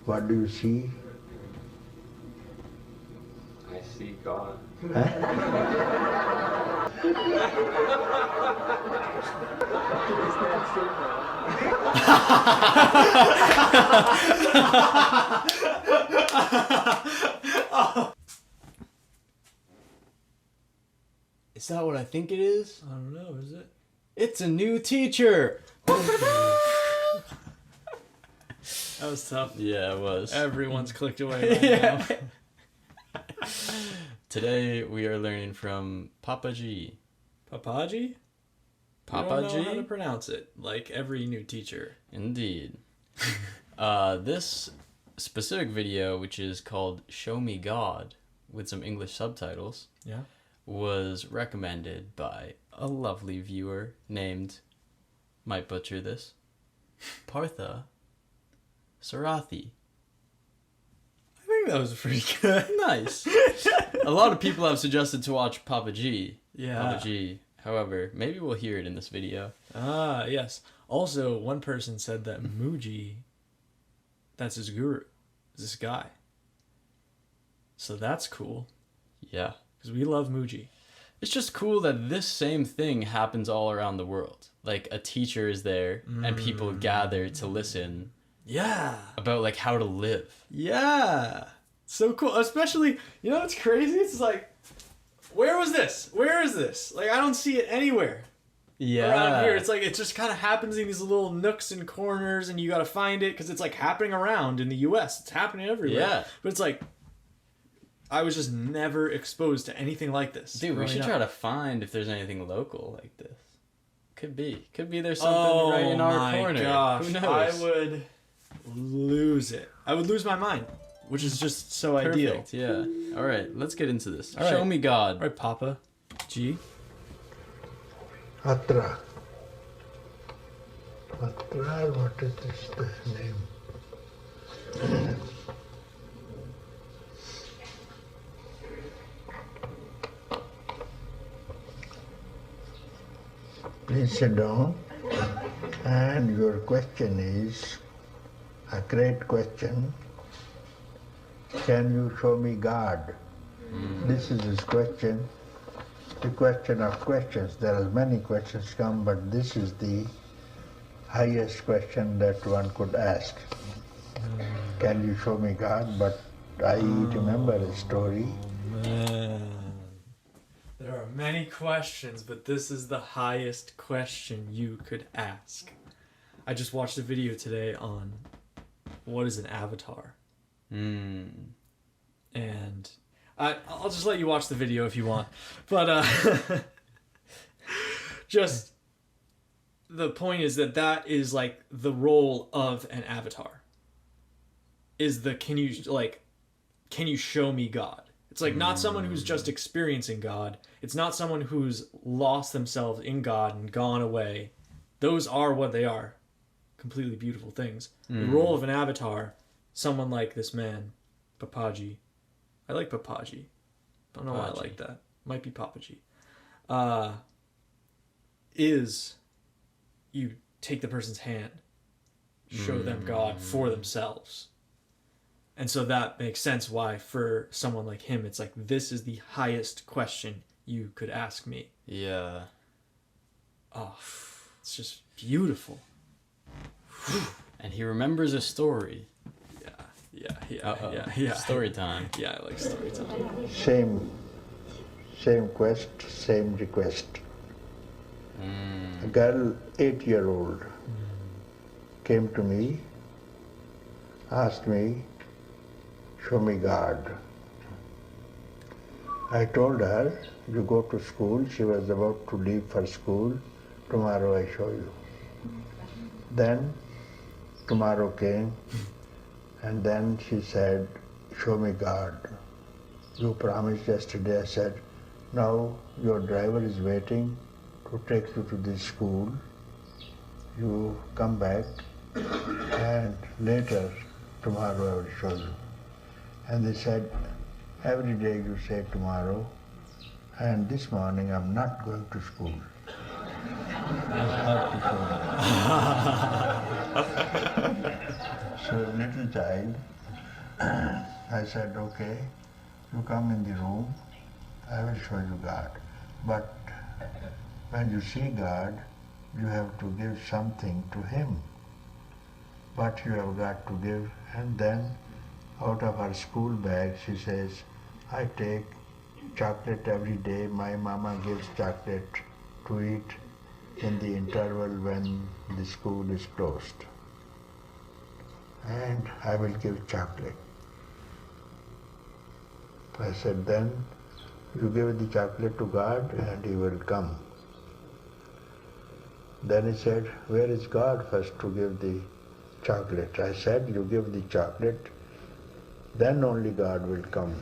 What do you see? I see God. Is that what I think it is? I don't know, is it? It's a new teacher! That was tough. Yeah, it was. Everyone's clicked away right now. Today we are learning from Papaji. Papaji? I don't know how to pronounce it, like every new teacher. Indeed. This specific video, which is called Show Me God, with some English subtitles, Yeah. was recommended by a lovely viewer named, might butcher this, Partha Sarathi. I think that was pretty good. Nice. A lot of people have suggested to watch Papaji. Yeah. Papaji. However, maybe we'll hear it in this video. Ah, yes. Also, one person said that Muji, that's his guru, is this guy. So that's cool, Yeah. because we love Muji. It's just cool that this same thing happens all around the world. Like, a teacher is there, and people gather to listen Yeah. about, like, how to live. Yeah. So cool. Especially, you know what's crazy? It's like, where was this? Where is this? Like, I don't see it anywhere around here. It's like, it just kind of happens in these little nooks and corners, and you got to find it because it's like happening around in the US. It's happening everywhere. Yeah. But it's like, I was just never exposed to anything like this. Dude, we should growing try up. to find if there's anything local like this. Could be there's something right in our corner. Gosh, Who knows? I would lose it. I would lose my mind, which is just so ideal. Perfect, yeah. All right, let's get into this. All Show right. me God. All right, Papa G. Atra. Atra, what is this the name? Please sit down. And your question is a great question. Can you show me God? This is his question. The question of questions. There are many questions come, but this is the highest question that one could ask. Can you show me God? But I remember a story. Man. There are many questions, but this is the highest question you could ask. I just watched a video today on what is an avatar. And I'll just let you watch the video if you want. But just the point is that is like the role of an avatar. Is the can you show me God? It's like not someone who's just experiencing God. It's not someone who's lost themselves in God and gone away. Those are what they are. Completely beautiful things. The role of an avatar, someone like this man, Papaji. I like Papaji. Don't know why I like that. Might be Papaji. Is you take the person's hand, show them God for themselves. And so that makes sense why for someone like him, it's like, this is the highest question you could ask me. Yeah. Oh, it's just beautiful. And he remembers a story. Yeah. Story time. Yeah, I like story time. Same quest, same request. A girl, 8-year-old, came to me, asked me, show me God. I told her, you go to school. She was about to leave for school. Tomorrow I show you. Then tomorrow came, and then she said, show me God. You promised yesterday. I said, now your driver is waiting to take you to this school. You come back, and later, tomorrow I will show you. And they said, every day you say tomorrow, and this morning I'm not going to school. So little child I said, okay, you come in the room, I will show you God. But when you see God, you have to give something to Him. What you have got to give. And then out of her school bag, she says, I take chocolate every day. My mama gives chocolate to eat in the interval when the school is closed. And I will give chocolate. I said, then you give the chocolate to God and He will come. Then he said, where is God first to give the chocolate? I said, you give the chocolate, then only God will come.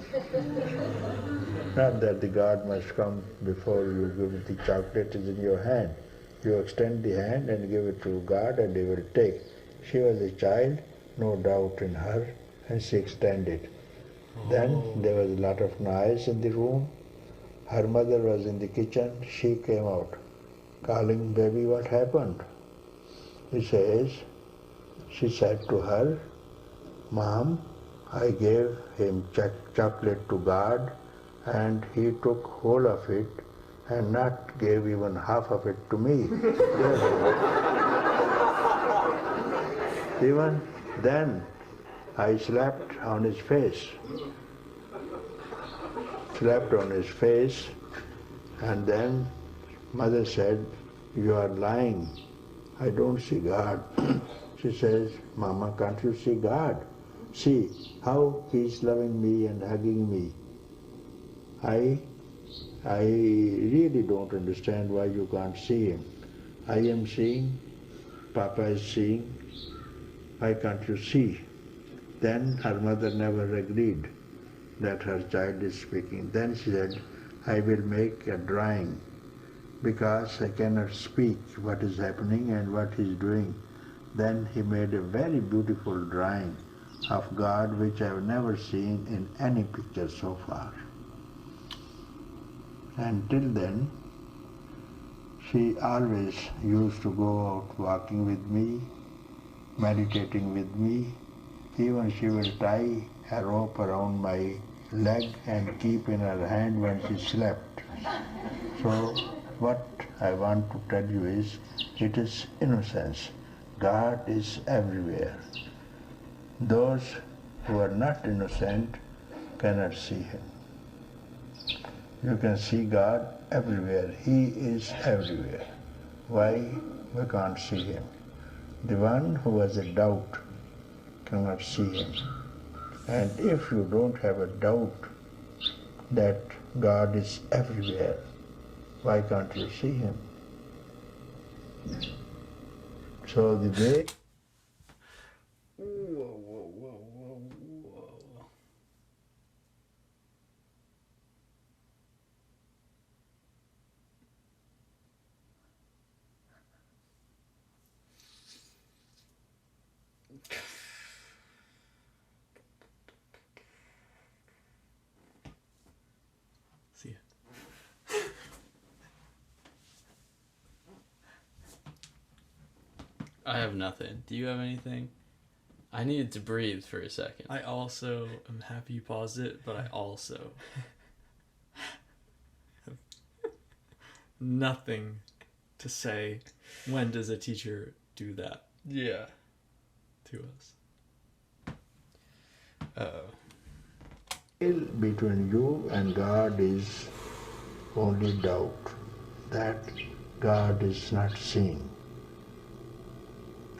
Not that the God must come before you give the chocolate is in your hand. You extend the hand and give it to God and He will take. She was a child, no doubt in her, and she extended. Then there was a lot of noise in the room. Her mother was in the kitchen. She came out, calling, baby, what happened? She said to her, Mom, I gave him chocolate to God and he took whole of it and not gave even half of it to me. Even then, I slapped on his face. And then mother said, you are lying. I don't see God. She says, Mama, can't you see God? See how He's loving me and hugging me. I really don't understand why you can't see Him. I am seeing, Papa is seeing. Why can't you see? Then her mother never agreed that her child is speaking. Then she said, I will make a drawing because I cannot speak what is happening and what He is doing. Then he made a very beautiful drawing of God which I have never seen in any picture so far. And till then, she always used to go out walking with me, meditating with me. Even she will tie a rope around my leg and keep in her hand when she slept. So what I want to tell you is, it is innocence. God is everywhere. Those who are not innocent cannot see Him. You can see God everywhere. He is everywhere. Why we can't see Him? The one who has a doubt cannot see Him. And if you don't have a doubt that God is everywhere, why can't you see Him? So the way... Whoa. See ya. I have nothing. Do you have anything? I needed to breathe for a second. I also am happy you paused it, but I also have nothing to say. When does a teacher do that Yeah. to us? Between you and God is only doubt, that God is not seen.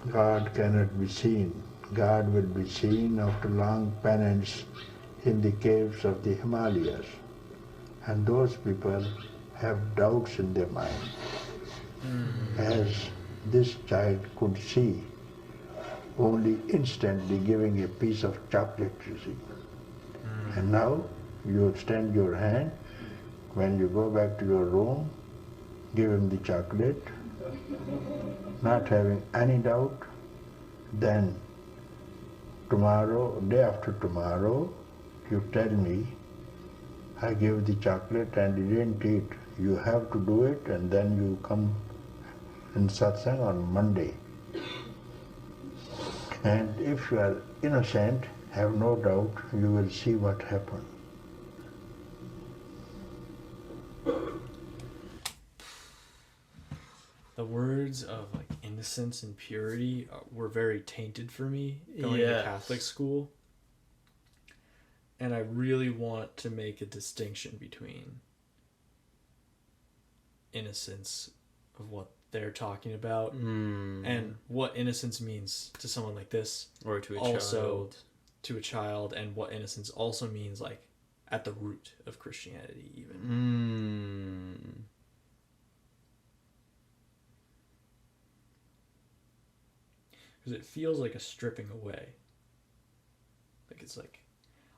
God cannot be seen. God will be seen after long penance in the caves of the Himalayas. And those people have doubts in their mind. As this child could see, only instantly giving a piece of chocolate, you see. And now you extend your hand. When you go back to your room, give him the chocolate, not having any doubt. Then tomorrow, day after tomorrow, you tell me, I gave the chocolate and you didn't eat. You have to do it, and then you come in satsang on Monday. And if you are innocent, have no doubt you will see what happened. The words of like innocence and purity were very tainted for me going to Catholic school. And I really want to make a distinction between innocence of what they're talking about and what innocence means to someone like this, or to a also child. to a child, and what innocence also means like at the root of Christianity even. Because it feels like a stripping away. Like it's like,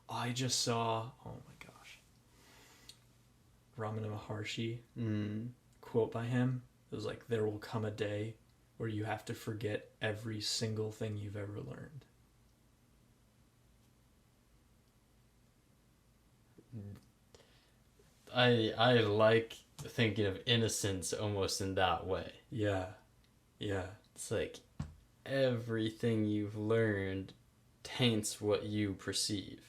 I just saw, oh my gosh, Ramana Maharshi, quote by him. It was like, there will come a day where you have to forget every single thing you've ever learned. I like thinking of innocence almost in that way. Yeah. It's like everything you've learned taints what you perceive.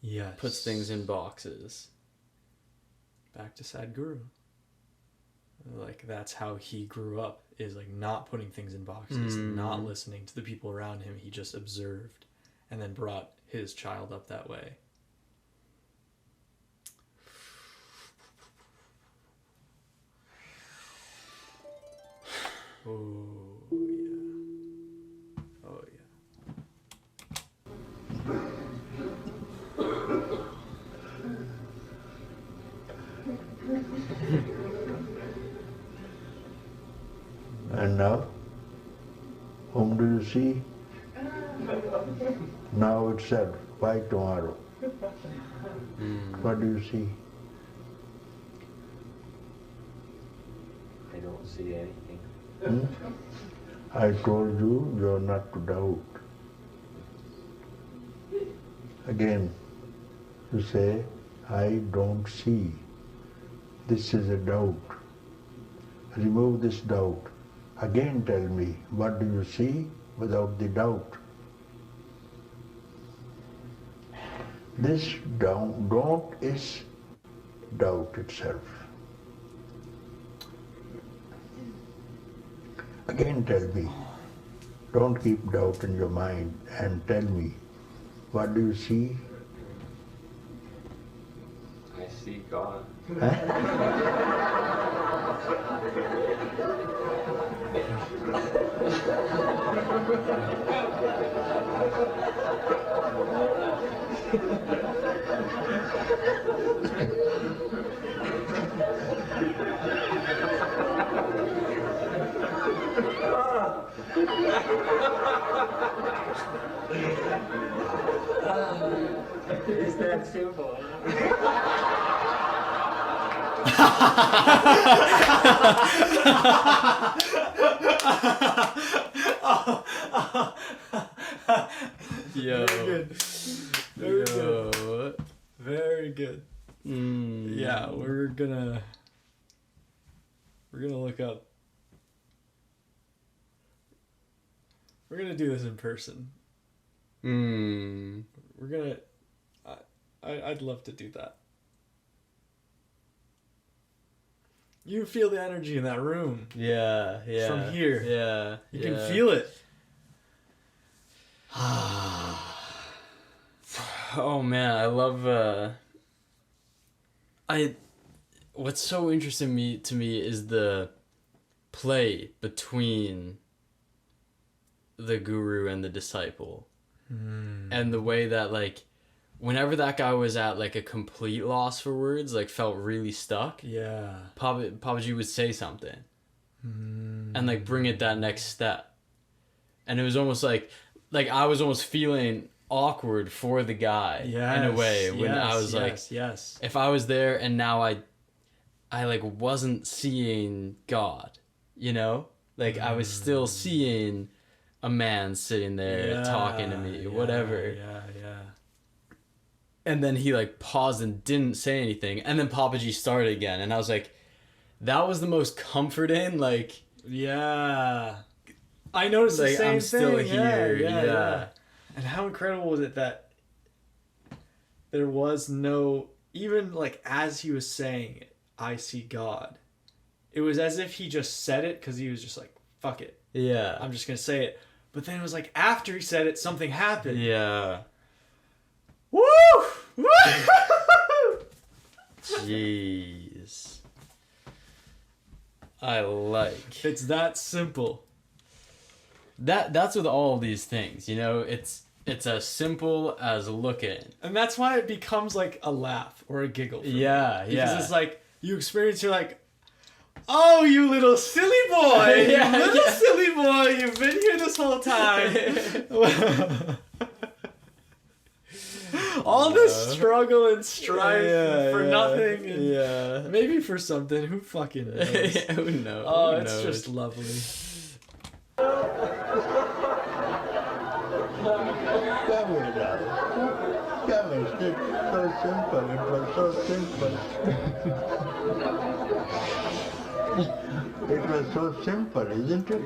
Yes. Puts things in boxes. Back to Sadhguru. Like, that's how he grew up, is like not putting things in boxes, not listening to the people around him. He just observed and then brought his child up that way. Oh, yeah. Oh, yeah. And now, whom do you see? Now it's said, why tomorrow? What do you see? I don't see anything. I told you, you're not to doubt. Again, you say, I don't see. This is a doubt. Remove this doubt. Again tell me, what do you see without the doubt? This don't is doubt itself. Again tell me, don't keep doubt in your mind and tell me, what do you see? I see God. It's that simple. Yo. Very good. Very good. Yo. Very good. Yeah, we're gonna look up. We're gonna do this in person. We're gonna. I'd love to do that. You feel the energy in that room. Yeah. From here. Yeah. You can feel it. Oh man, I love what's so interesting to me is the play between the guru and the disciple. And the way that like whenever that guy was at like a complete loss for words, like felt really stuck, Yeah. Papaji would say something and like bring it that next step. And it was almost like I was almost feeling awkward for the guy in a way when I was like, if I was there and now I like wasn't seeing God, you know, like I was still seeing a man sitting there talking to me, whatever. Yeah. And then he like paused and didn't say anything, and then Papaji started again, and I was like, that was the most comforting. Like, Yeah. I noticed like the same I'm still thing. here. Yeah. And how incredible was it that there was no, even like as he was saying it, I see God, it was as if he just said it because he was just like, fuck it. Yeah. I'm just going to say it. But then it was like after he said it, something happened. Yeah. Woo! Woo! Jeez. I like. It's that simple. That's with all these things, you know, it's as simple as looking. And that's why it becomes like a laugh or a giggle. For me. Yeah. Because it's like, you experience, you're like, oh, you little silly boy. Yeah, You little silly boy. You've been here this whole time. All this struggle and strife for nothing. And maybe for something. Who fucking knows? Who knows? Oh, Who it's knows? just lovely. Come here now. Come here. It's so simple. It was so simple. It was so simple, isn't it?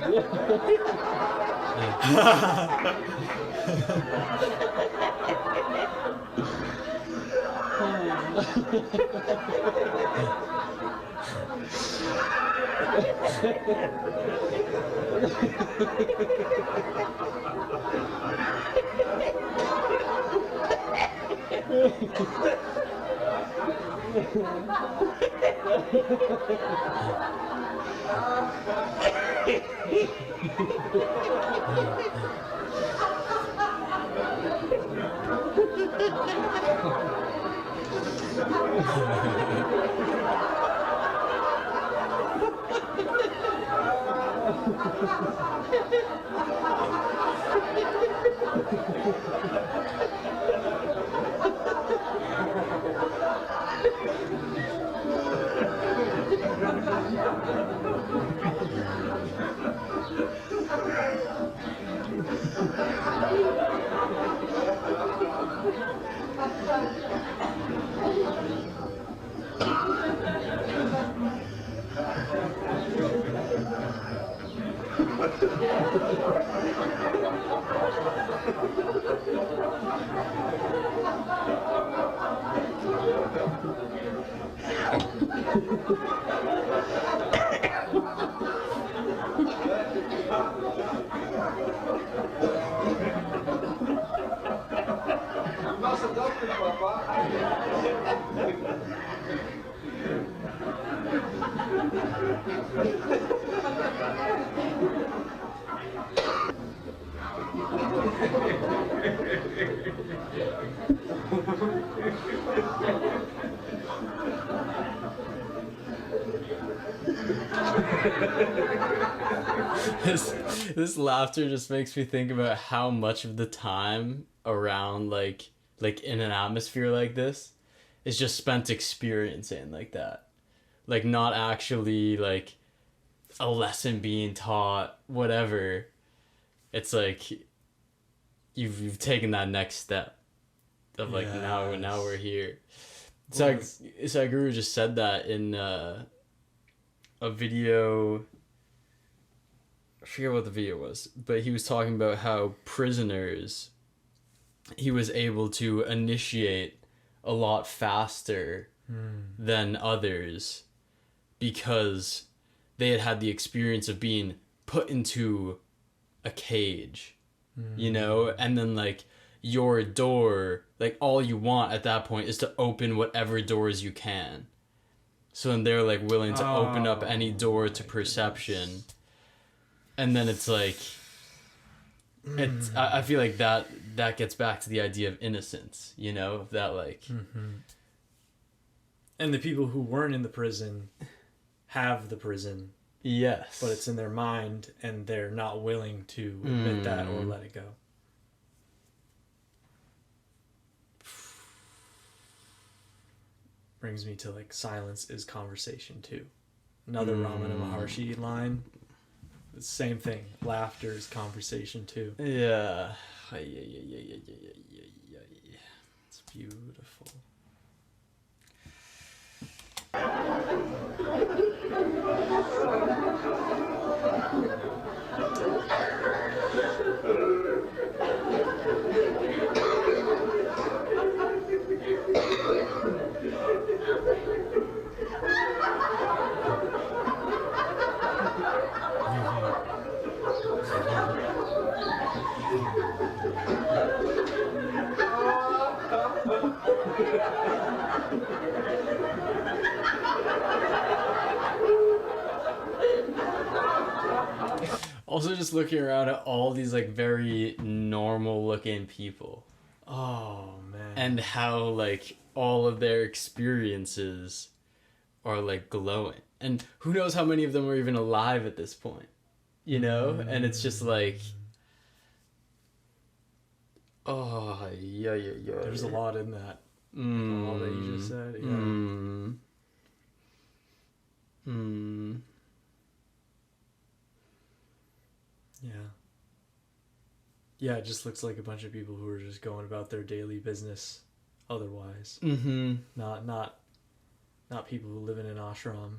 This laughter just makes me think about how much of the time around like in an atmosphere like this is just spent experiencing like that, like not actually like a lesson being taught, whatever. It's like you've taken that next step of like now we're here. Sadhguru just said that in a video. I forget what the video was, but he was talking about how prisoners, he was able to initiate a lot faster than others because they had the experience of being put into a cage, you know, and then like your door, like all you want at that point is to open whatever doors you can. So then they're like willing to open up any door to perception. And then it's like, I feel like that gets back to the idea of innocence, you know, that like. And the people who weren't in the prison have the prison. Yes. But it's in their mind and they're not willing to admit that or let it go. Brings me to like silence is conversation too. Another Ramana Maharshi line. Same thing. Laughter is conversation too. Yeah. It's beautiful. just looking around at all these like very normal looking people Oh man. and how like all of their experiences are like glowing. And who knows how many of them are even alive at this point, you know? And it's just like, oh, yeah. There's a lot in that. All that you just said. Yeah. Yeah. Yeah, it just looks like a bunch of people who are just going about their daily business otherwise. Mm-hmm. Not people who live in an ashram.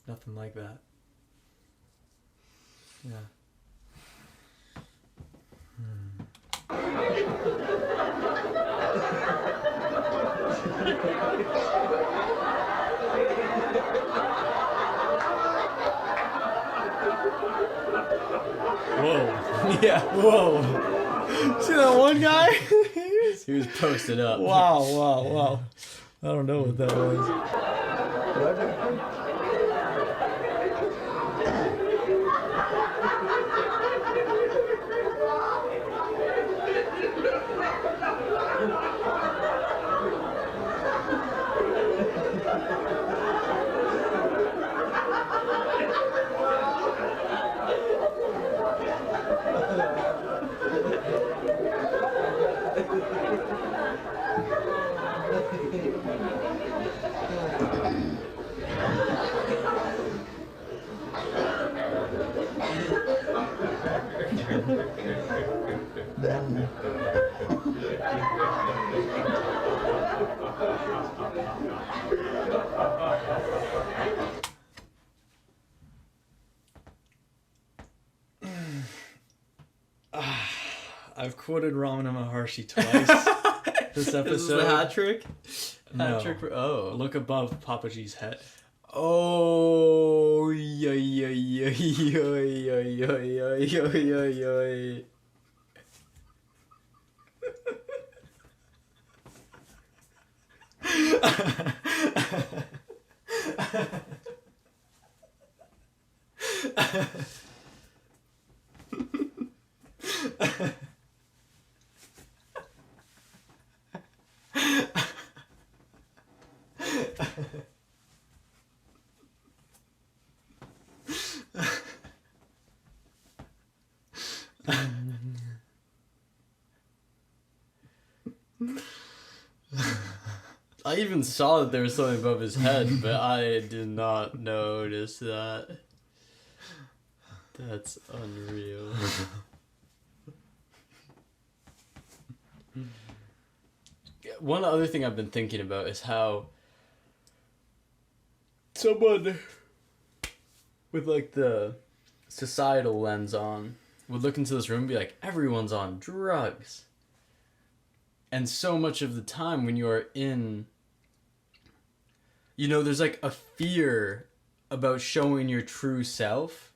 Nothing like that. Yeah. Whoa. Yeah. Whoa. See that one guy? He was posted up. Wow. I don't know what that was. Then I've quoted Ramana Maharshi twice this episode. This is the hat trick? No. Hat trick for, oh. Look above Papaji's head. Oh, yeah. I even saw that there was something above his head, but I did not notice that. That's unreal. One other thing I've been thinking about is how someone with like the societal lens on would look into this room and be like, everyone's on drugs. And so much of the time when you're in, you know, there's like a fear about showing your true self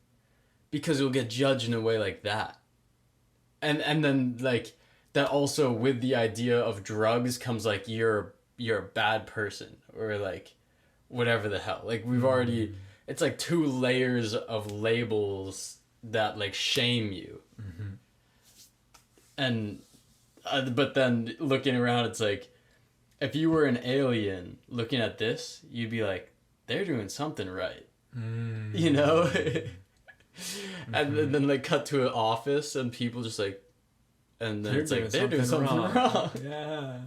because you'll get judged in a way like that. And then like that also with the idea of drugs comes like you're a bad person or like whatever the hell. Like we've already, it's like 2 layers of labels that like shame you. Mm-hmm. And but then looking around, it's like, if you were an alien looking at this, you'd be like, they're doing something right. You know? And then like cut to an office and people just like, and then it's like, they're doing something wrong. Yeah.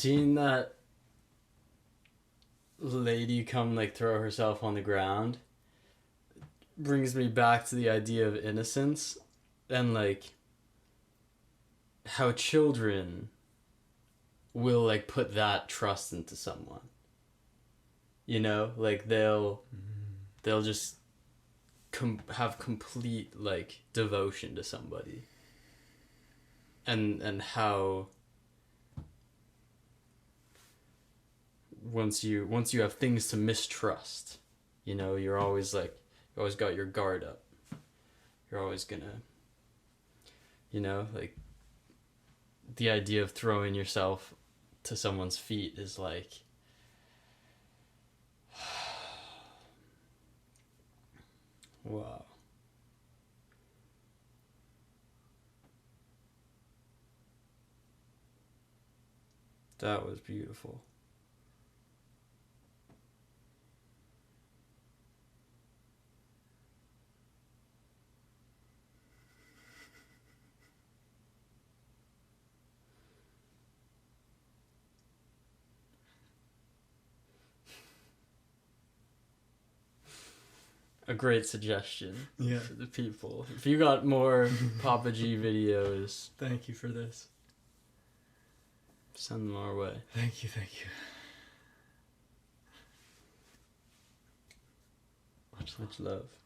seeing that lady come like throw herself on the ground brings me back to the idea of innocence and like how children will like put that trust into someone. You know, like they'll just have complete like devotion to somebody. And how once you have things to mistrust, you know, you're always got your guard up. You're always gonna, you know, like the idea of throwing yourself to someone's feet is like wow. That was beautiful. A great suggestion for the people. If you got more Papaji videos, Thank you for this. send them our way. Thank you. Much love.